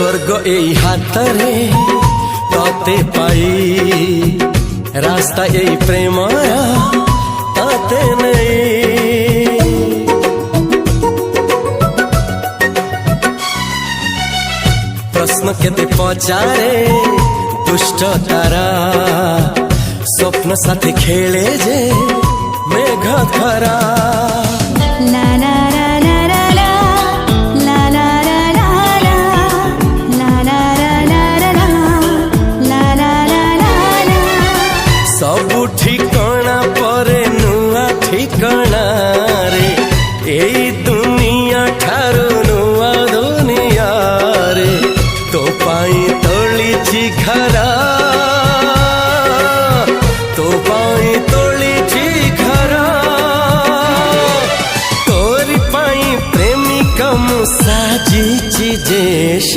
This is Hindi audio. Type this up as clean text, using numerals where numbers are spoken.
स्वर्ग एई हातरे तोते पाई रास्ता एई प्रेमया ताते नहीं। प्रश्न केते पचारे दुष्ट तारा स्वप्न साथी खेले जे मेघ खरा। ला ला ला ला ला ला ला ला ला ला ला ला ला ला। सबु ठिकाना परे नुआ ठिकाना रे एई दुनिया ठारू नुआ दुनिया रे। तो पाई तोलिछि घरा तो पाई तोलिछि घरा तोरी पाई प्रेमिका मु साजिछि जे।